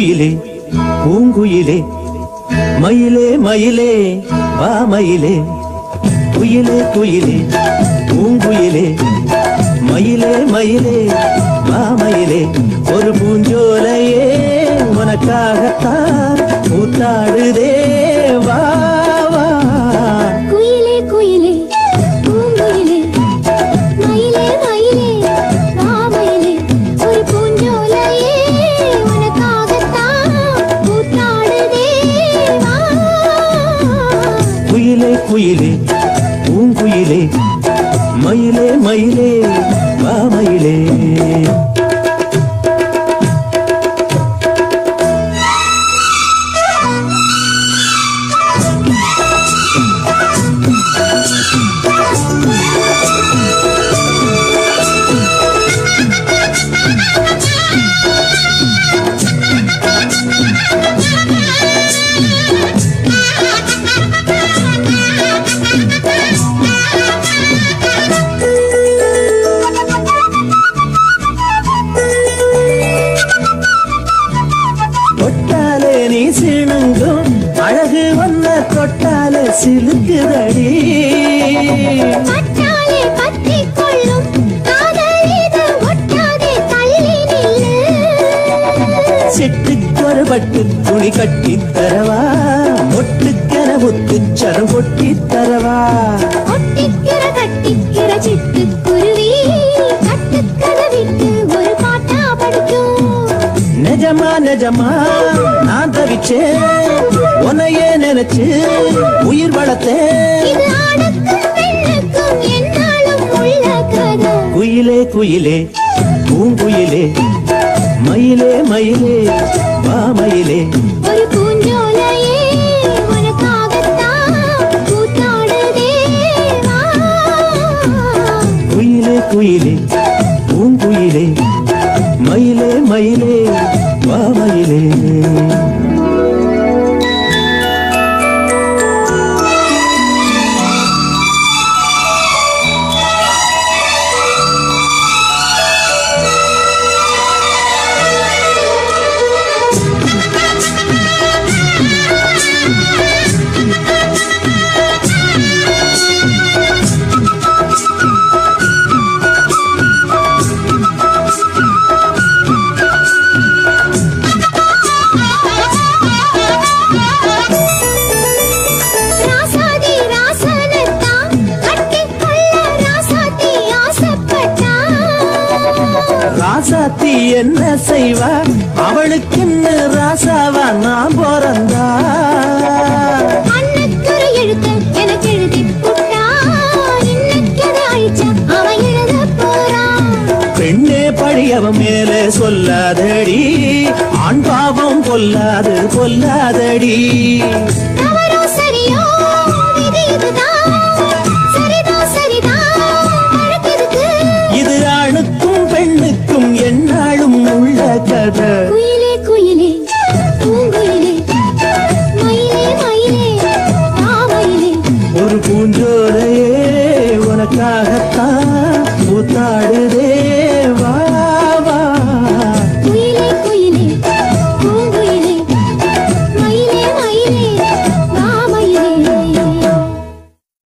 பூங்குயிலே பூங்குயிலே மயிலே மயிலே வா மயிலே குயிலே குயிலே பூங்குயிலே மயிலே மயிலே வா மயிலே ஒரு பூஞ்சோலையே உனக்காகத்தான் கூத்தாடுதே வா வா குயிலே குயிலே பூங்குயிலே மயிலே மயிலே வா மயிலே ஒரு பூஞ்சோலையே உனக்காகத்தான் கூத்தாடுதே வா குயிலே குயிலே பூங்குயிலே மயிலே மயிலே வா மயிலே அழகு வந்த தொட்டாலே சிலுக்குதடி பட்டாலே பற்றிக் கொள்ளும் காதலிது ஒட்டாதே தள்ளி நில்லு சிட்டுக்கொரு பட்டு துணி கட்டி தரவா மொட்டுக்கென முத்துச்சரம் கொட்டி தரவா ஒட்டிக்கிற கட்டிக்கிற சிட்டுக்குருவி கட்டுக்கதவிட்டு ஒரு பாட்டா படிக்கும் நிஜமா நிஜமா நான் தவிச்சேன் உன்னையே நினைச்சு உயிர் வளர்த்தேன் இது ஆணுக்கும் பெண்ணுக்கும் என்னாலும் உள்ள கதை குயிலே குயிலே பூங்குயிலே மயிலே மயிலே வா மயிலே ஒரு பூஞ்சோலையே உனக்காகத்தான் கூத்தாடுதே வா குயிலே குயிலே பூங்குயிலே மயிலே மயிலே வா மயிலே ராசாத்தி என்ன செய்வா அவளுக்குன்னு ராசாவா நான் பிறந்தா அன்னைக்கொரு எழுத்து எனக்கு எழுதி புட்டா இன்னைக்கதை அழிச்சா அவன் எழுத போறான் பெண்ணே படி அவன் மேலே சொல்லாதடி ஆண் பாவம் கொல்லாது கொல்லாதடி தவறோ சரியோ விதி இதுதான் சரிதான் சரிதான் வழக்கிருக்கு இது ஆணுக்கும் பெண்ணுக்கும் என்னாலும் உள்ள கதை குயிலே குயிலே பூங்குயிலே மயிலே மயிலே வா மயிலே ஒரு பூஞ்சோலையே உனக்காகத்தான்